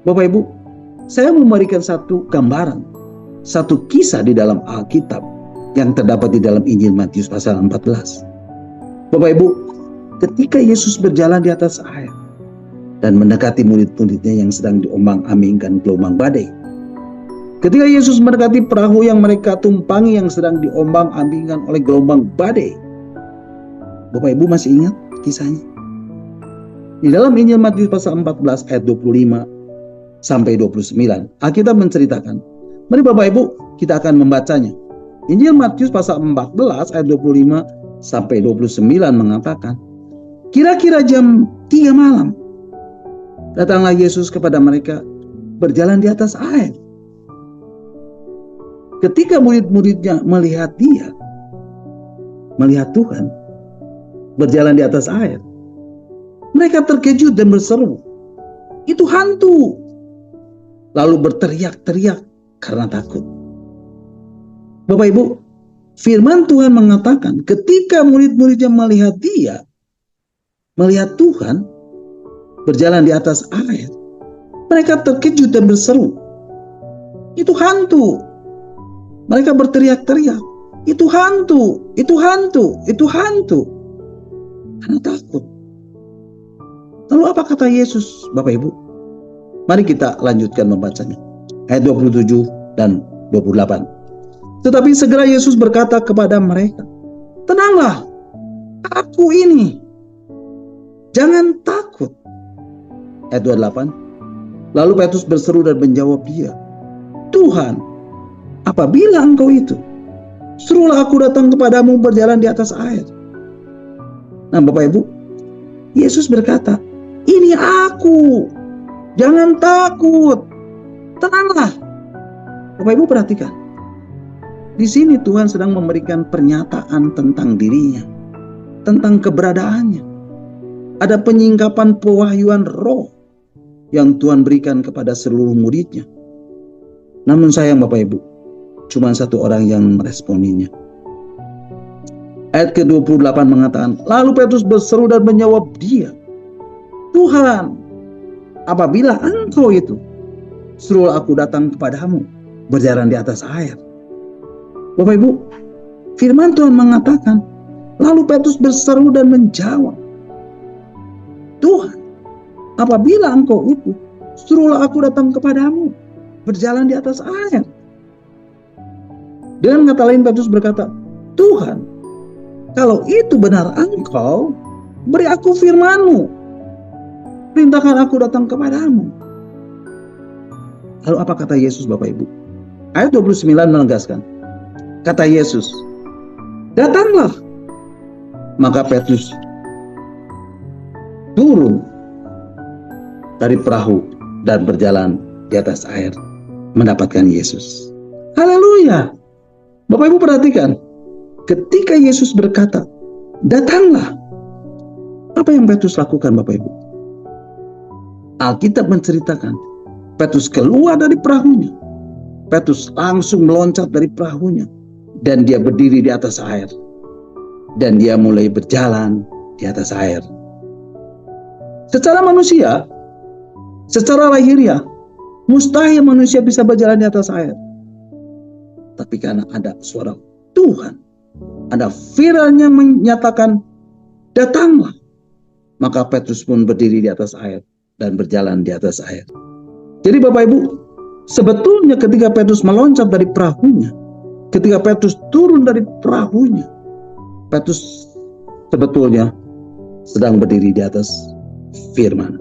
Bapak Ibu, saya memberikan satu gambaran, satu kisah di dalam Alkitab yang terdapat di dalam Injil Matius pasal 14. Bapak Ibu, ketika Yesus berjalan di atas air dan mendekati murid-muridnya yang sedang diombang-ambingkan gelombang badai. Ketika Yesus mendekati perahu yang mereka tumpangi yang sedang diombang-ambingkan oleh gelombang badai. Bapak Ibu masih ingat kisahnya? Di dalam Injil Matius pasal 14 ayat 25 sampai 29, Alkitab menceritakan. Mari Bapak Ibu, kita akan membacanya. Injil Matius pasal 14 ayat 25 sampai 29 mengatakan, kira-kira jam 3 malam, datanglah Yesus kepada mereka berjalan di atas air. Ketika murid-muridnya melihat dia, melihat Tuhan berjalan di atas air, mereka terkejut dan berseru, itu hantu. Lalu berteriak-teriak karena takut. Bapak Ibu, firman Tuhan mengatakan ketika murid-muridnya melihat dia, melihat Tuhan berjalan di atas air, mereka terkejut dan berseru, itu hantu. Mereka berteriak-teriak, itu hantu, itu hantu, itu hantu. Karena takut. Lalu apa kata Yesus, Bapak Ibu? Mari kita lanjutkan membacanya. Ayat 27 dan 28. Tetapi segera Yesus berkata kepada mereka, tenanglah, aku ini. Jangan takut. Ayat 28. Lalu Petrus berseru dan menjawab dia, Tuhan, apabila engkau itu, suruhlah aku datang kepadamu berjalan di atas air. Nah Bapak Ibu, Yesus berkata, ini aku. Jangan takut. Tenanglah. Bapak Ibu perhatikan. Di sini Tuhan sedang memberikan pernyataan tentang dirinya, tentang keberadaannya. Ada penyingkapan pewahyuan roh yang Tuhan berikan kepada seluruh muridnya. Namun sayang Bapak Ibu, cuma satu orang yang meresponinya. Ayat ke-28 mengatakan, lalu Petrus berseru dan menjawab dia, Tuhan, apabila engkau itu, suruhlah aku datang kepadamu berjalan di atas air. Bapak Ibu, firman Tuhan mengatakan, lalu Petrus berseru dan menjawab, Tuhan, apabila engkau itu, suruhlah aku datang kepadamu berjalan di atas air. Dengan kata lain Petrus berkata, Tuhan, kalau itu benar engkau, beri aku firman-Mu. Perintahkan aku datang kepadamu. Lalu apa kata Yesus Bapak Ibu? Ayat 29 menegaskan. Kata Yesus, datanglah. Maka Petrus turun dari perahu dan berjalan di atas air mendapatkan Yesus. Haleluya. Bapak Ibu perhatikan, ketika Yesus berkata, datanglah. Apa yang Petrus lakukan Bapak Ibu? Alkitab menceritakan, Petrus keluar dari perahunya. Petrus langsung meloncat dari perahunya. Dan dia berdiri di atas air. Dan dia mulai berjalan di atas air. Secara manusia, secara lahiriah, mustahil manusia bisa berjalan di atas air. Tapi karena ada suara Tuhan, ada firman yang menyatakan, datanglah. Maka Petrus pun berdiri di atas air dan berjalan di atas air. Jadi Bapak Ibu, sebetulnya ketika Petrus meloncat dari perahunya, ketika Petrus turun dari perahunya, Petrus sebetulnya sedang berdiri di atas firman.